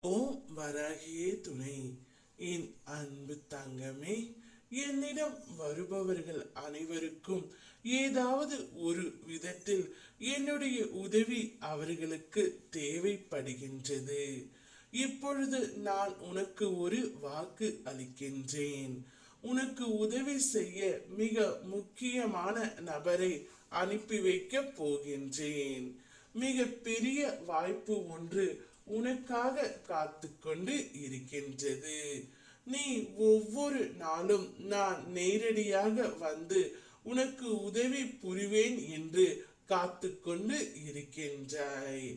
ஓம் வராகியே துணை. என் அன்பு தங்கமே, என்னிடம் வருபவர்கள் அனைவருக்கும் ஏதாவது ஒரு விதத்தில் என்னுடைய உதவி அவர்களுக்கு தேவைப்படுகின்றது. இப்பொழுது நான் உனக்கு ஒரு வாக்கு அளிக்கின்றேன். உனக்கு உதவி செய்ய மிக முக்கியமான நபரை அனுப்பி வைக்கப் போகின்றேன். மிக பெரிய வாய்ப்பு ஒன்று உனக்காக காத்து கொண்டு இருக்கின்றது. நீ ஒவ்வொரு நாளும் நான் நேரடியாக வந்து உனக்கு உதவி புரிவேன் என்று காத்து கொண்டு இருக்கின்றாய்.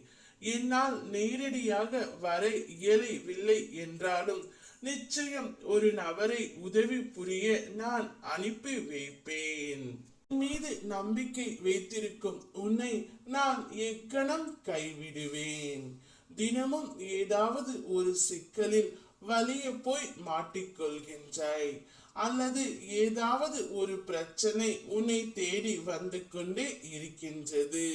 என்னால் நேரடியாக வர இயலவில்லை என்றாலும் நிச்சயம் ஒரு நபரை உதவி புரிய நான் அனுப்பி வைப்பேன். மீது நம்பிக்கை வைத்திருக்கும் உன்னை நான் எக்கணம் கைவிடுவேன். தினமும் ஏதாவது ஒரு சிக்கலில் வலிய போய் மாட்டிக்கொள்கின்றாய், அல்லது ஏதாவது ஒரு பிரச்சனை உன்னை தேடி வந்து கொண்டே இருக்கின்றது.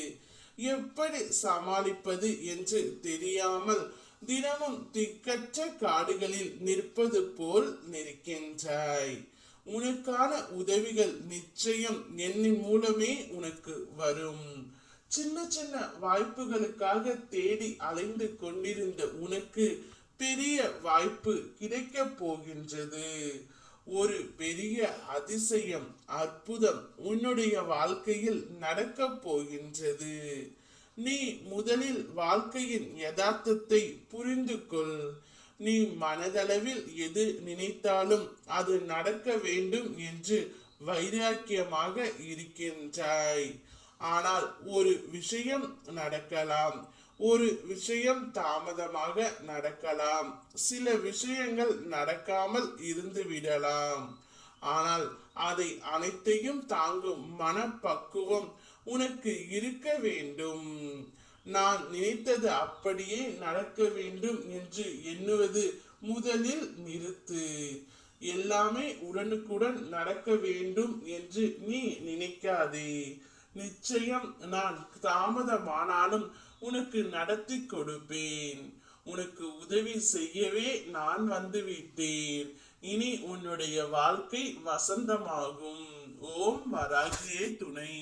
எப்படி சமாளிப்பது என்று தெரியாமல் தினமும் திக்கற்ற காடுகளில் நிற்பது போல் நிற்கின்றாய். உனக்கான உதவிகள் நிச்சயம் என்னின் மூலமே உனக்கு வரும். சின்ன சின்ன வாய்ப்புகளுக்காக தேடி அலைந்து கொண்டிருந்த உனக்கு பெரிய வாய்ப்பு கிடைக்க போகின்றது. ஒரு பெரிய அதிசயம், அற்புதம் உன்னுடைய வாழ்க்கையில் நடக்க போகின்றது. நீ முதலில் வாழ்க்கையின் யதார்த்தத்தை புரிந்து கொள். நீ மனதளவில் எது நினைத்தாலும் அது நடக்க வேண்டும் என்று வைராக்கியமாக இருக்கின்றாய். ஆனால் ஒரு விஷயம் நடக்கலாம், ஒரு விஷயம் தாமதமாக நடக்கலாம், சில விஷயங்கள் நடக்காமல் இருந்து விடலாம். ஆனால் அதை அனைத்தையும் தாங்கும் மனப்பக்குவம் உனக்கு இருக்க வேண்டும். நான் நினைத்தது அப்படியே நடக்க வேண்டும் என்று எண்ணுவது முதலில் நிறுத்து. எல்லாமே உடனுக்குடன் நடக்க வேண்டும் என்று நீ நினைக்காதே. நிச்சயம் நான் தாமதமானாலும் உனக்கு நடத்தி கொடுப்பேன். உனக்கு உதவி செய்யவே நான் வந்து விட்டேன். இனி உன்னுடைய வாழ்க்கை வசந்தமாகும். ஓம் வராகியே துணை.